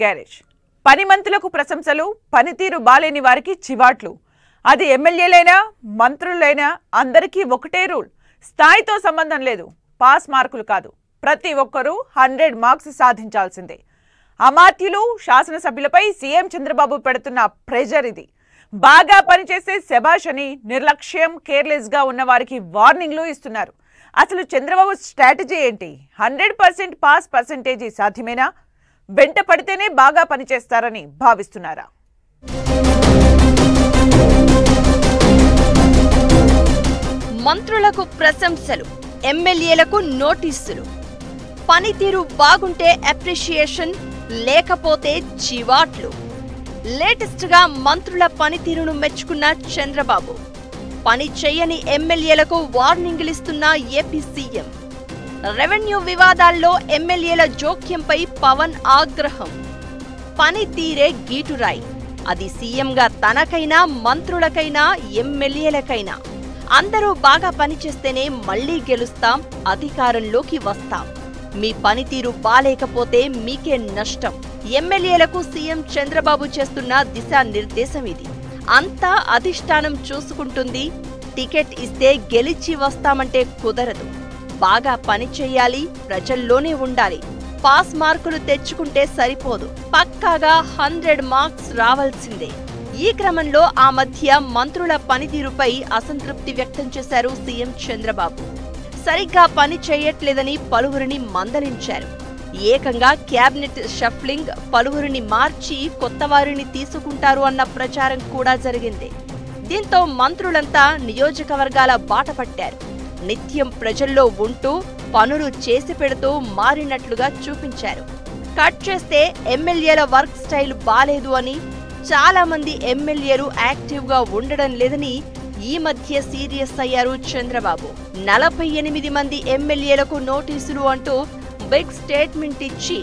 Garage పనిమంతులకు ప్రశంసలు, పనితీరు బాలేని వారికి చివాట్లు. అది ఎమ్మెల్యేలైనా మంత్రులైనా అందరికీ ఒకటే రూల్. స్థాయితో సంబంధం లేదు, పాస్ మార్కులు కాదు, ప్రతి ఒక్కరూ 100 మార్క్స్ సాధించాల్సిందే. అమాత్యులు, శాసనసభ్యులపై సీఎం చంద్రబాబు పెడుతున్న ప్రెజర్ ఇది. బాగా పనిచేసే శభాష్ అని నిర్లక్ష్యం, కేర్లెస్గా ఉన్న వారికి వార్నింగ్లు ఇస్తున్నారు. అసలు చంద్రబాబు స్ట్రాటజీ ఏంటి? 100% పాస్ పర్సెంటేజీ సాధ్యమేనా? వెంట పడితేనే బాగా పనిచేస్తారని భావిస్తున్నారా? మంత్రులకు ప్రశంసలు, ఎమ్మెల్యేలకు నోటీసులు. పనితీరు బాగుంటే అప్రిషియేషన్, లేకపోతే చివాట్లు. లేటెస్ట్ గా మంత్రుల పనితీరును మెచ్చుకున్న చంద్రబాబు, పని చేయని ఎమ్మెల్యేలకు వార్నింగ్లిస్తున్న ఏపీ సీఎం. రెవెన్యూ వివాదాల్లో ఎమ్మెల్యేల జోక్యంపై పవన్ ఆగ్రహం. పనితీరే గీటురాయి, అది సీఎంగా తనకైనా, మంత్రులకైనా, ఎమ్మెల్యేలకైనా. అందరూ బాగా పనిచేస్తేనే మళ్లీ గెలుస్తాం, అధికారంలోకి వస్తాం. మీ పనితీరు బాలేకపోతే మీకే నష్టం. ఎమ్మెల్యేలకు సీఎం చంద్రబాబు చేస్తున్న దిశానిర్దేశం ఇది. అంతా అధిష్టానం చూసుకుంటుంది. టికెట్ ఇస్తే గెలిచి వస్తామంటే కుదరదు. బాగా పనిచేయాలి, ప్రజల్లోనే ఉండాలి. పాస్ మార్కులు తెచ్చుకుంటే సరిపోదు, పక్కాగా 100 మార్క్స్ రావాల్సిందే. ఈ క్రమంలో ఆ మధ్య మంత్రుల పనితీరుపై అసంతృప్తి వ్యక్తం చేశారు సీఎం చంద్రబాబు. సరిగ్గా పని చేయట్లేదని పలువురిని మందలించారు. ఏకంగా క్యాబినెట్ షఫ్లింగ్, పలువురిని మార్చి కొత్త వారిని తీసుకుంటారు అన్న ప్రచారం కూడా జరిగింది. దీంతో మంత్రులంతా నియోజకవర్గాల బాట పట్టారు. నిత్యం ప్రజల్లో ఉంటూ పనులు చేసి పెడుతూ మారినట్లుగా చూపించారు. కట్ చేస్తే ఎమ్మెల్యేల వర్క్ స్టైల్ బాలేదు అని, చాలా మంది ఎమ్మెల్యేలు యాక్టివ్గా ఉండడం లేదని ఈ మధ్య సీరియస్ అయ్యారు చంద్రబాబు. 48 మంది ఎమ్మెల్యేలకు నోటీసులు అంటూ బిగ్ స్టేట్మెంట్ ఇచ్చి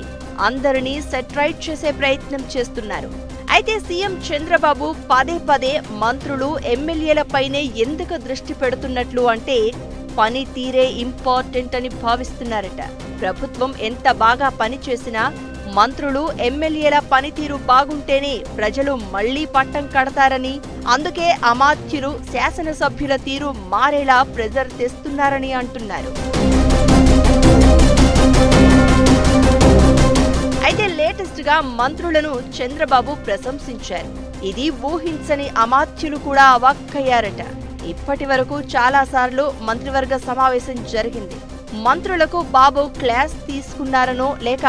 అందరినీ సెట్రైట్ చేసే ప్రయత్నం చేస్తున్నారు. అయితే సీఎం చంద్రబాబు పదే పదే మంత్రులు, ఎమ్మెల్యేలపైనే ఎందుకు దృష్టి పెడుతున్నట్లు అంటే పనితీరే ఇంపార్టెంట్ అని భావిస్తున్నారట. ప్రభుత్వం ఎంత బాగా పనిచేసినా మంత్రులు, ఎమ్మెల్యేల పనితీరు బాగుంటేనే ప్రజలు మళ్లీ పట్టం కడతారని, అందుకే అమాత్యులు, శాసనసభ్యుల తీరు మారేలా ప్రెజర్ తెస్తున్నారని అంటున్నారు. అయితే లేటెస్ట్ గా మంత్రులను చంద్రబాబు ప్రశంసించారు. ఇది ఊహించని అమాత్యులు కూడా అవాక్కయ్యారట. ఇప్పటి వరకు చాలాసార్లు మంత్రివర్గ సమావేశం జరిగింది. మంత్రులకు బాబు క్లాస్ తీసుకున్నారనో, లేక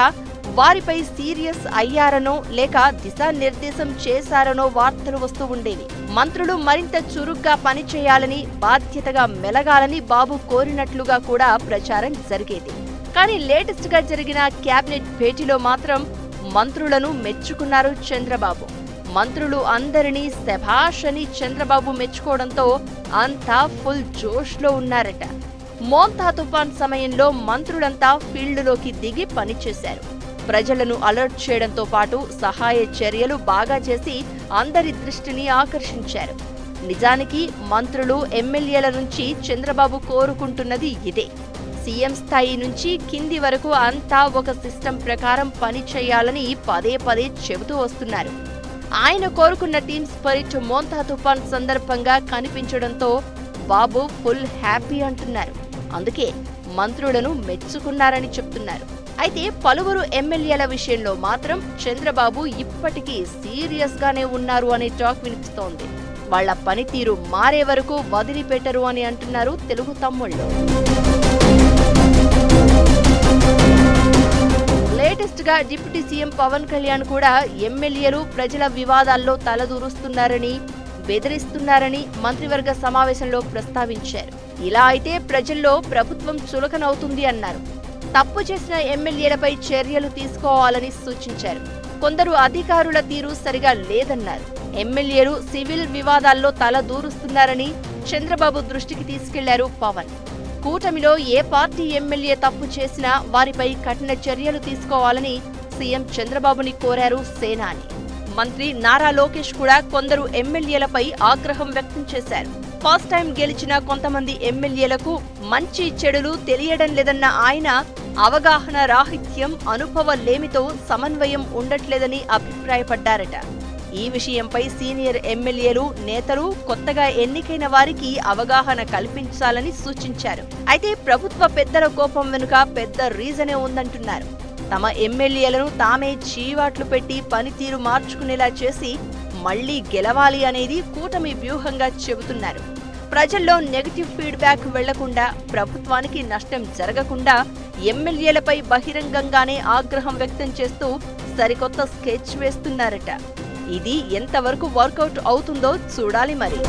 వారిపై సీరియస్ అయ్యారనో, లేక దిశానిర్దేశం చేశారనో వార్తలు వస్తూ ఉండేవి. మంత్రులు మరింత చురుగ్గా పనిచేయాలని, బాధ్యతగా మెలగాలని బాబు కోరినట్లుగా కూడా ప్రచారం జరిగేది. కానీ లేటెస్ట్ గా జరిగిన క్యాబినెట్ భేటీలో మాత్రం మంత్రులను మెచ్చుకున్నారు చంద్రబాబు. మంత్రులు అందరినీ శభాష్ అని చంద్రబాబు మెచ్చుకోవడంతో అంతా ఫుల్ జోష్లో ఉన్నారట. మోంతా తుఫాన్ సమయంలో మంత్రులంతా ఫీల్డ్లోకి దిగి పనిచేశారు. ప్రజలను అలర్ట్ చేయడంతో పాటు సహాయ చర్యలు బాగా చేసి అందరి దృష్టిని ఆకర్షించారు. నిజానికి మంత్రులు, ఎమ్మెల్యేల నుంచి చంద్రబాబు కోరుకుంటున్నది ఇదే. సీఎం స్థాయి నుంచి కింది వరకు అంతా ఒక సిస్టమ్ ప్రకారం పని చేయాలని పదే పదే చెబుతూ వస్తున్నారు. ఆయన కోరుకున్న టీమ్ స్పిరిట్ మోంతా తుఫాన్ సందర్భంగా కనిపించడంతో బాబు ఫుల్ హ్యాపీ అంటున్నారు. అందుకే మంత్రులను మెచ్చుకున్నారని చెప్తున్నారు. అయితే పలువురు ఎమ్మెల్యేల విషయంలో మాత్రం చంద్రబాబు ఇప్పటికీ సీరియస్ గానే ఉన్నారు అనే టాక్ వినిపిస్తోంది. వాళ్ల పనితీరు మారే వరకు వదిలిపెట్టరు అని అంటున్నారు తెలుగు తమ్ముళ్ళు. లేటెస్ట్ గా డిప్యూటీ సీఎం పవన్ కళ్యాణ్ కూడా ఎమ్మెల్యేలు ప్రజల వివాదాల్లో తలదూరుస్తున్నారని, బెదిరిస్తున్నారని మంత్రివర్గ సమావేశంలో ప్రస్తావించారు. ఇలా అయితే ప్రజల్లో ప్రభుత్వం చులకనవుతుంది అన్నారు. తప్పు చేసిన ఎమ్మెల్యేలపై చర్యలు తీసుకోవాలని సూచించారు. కొందరు అధికారుల తీరు సరిగా లేదన్నారు. ఎమ్మెల్యేలు సివిల్ వివాదాల్లో తలదూరుస్తున్నారని చంద్రబాబు దృష్టికి తీసుకెళ్లారు పవన్. కూటమిలో ఏ పార్టీ ఎమ్మెల్యే తప్పు చేసినా వారిపై కఠిన చర్యలు తీసుకోవాలని సీఎం చంద్రబాబుని కోరారు సేనాని. మంత్రి నారా లోకేష్ కూడా కొందరు ఎమ్మెల్యేలపై ఆగ్రహం వ్యక్తం చేశారు. ఫస్ట్ టైం గెలిచిన కొంతమంది ఎమ్మెల్యేలకు మంచి చెడులు తెలియడం లేదన్న ఆయన అవగాహన రాహిత్యం, అనుభవలేమితో సమన్వయం ఉండట్లేదని అభిప్రాయపడ్డారట. ఈ విషయంపై సీనియర్ ఎమ్మెల్యేలు, నేతలు కొత్తగా ఎన్నికైన వారికి అవగాహన కల్పించాలని సూచించారు. అయితే ప్రభుత్వ పెద్దల కోపం వెనుక పెద్ద రీజనే ఉందంటున్నారు. తమ ఎమ్మెల్యేలను తామే చీవాట్లు పెట్టి పనితీరు మార్చుకునేలా చేసి మళ్లీ గెలవాలి అనేది కూటమి వ్యూహంగా చెబుతున్నారు. ప్రజల్లో నెగటివ్ ఫీడ్బ్యాక్ వెళ్లకుండా, ప్రభుత్వానికి నష్టం జరగకుండా ఎమ్మెల్యేలపై బహిరంగంగానే ఆగ్రహం వ్యక్తం చేస్తూ సరికొత్త స్కెచ్ వేస్తున్నారట. ఇది ఎంతవరకు వర్కౌట్ అవుతుందో చూడాలి మరి.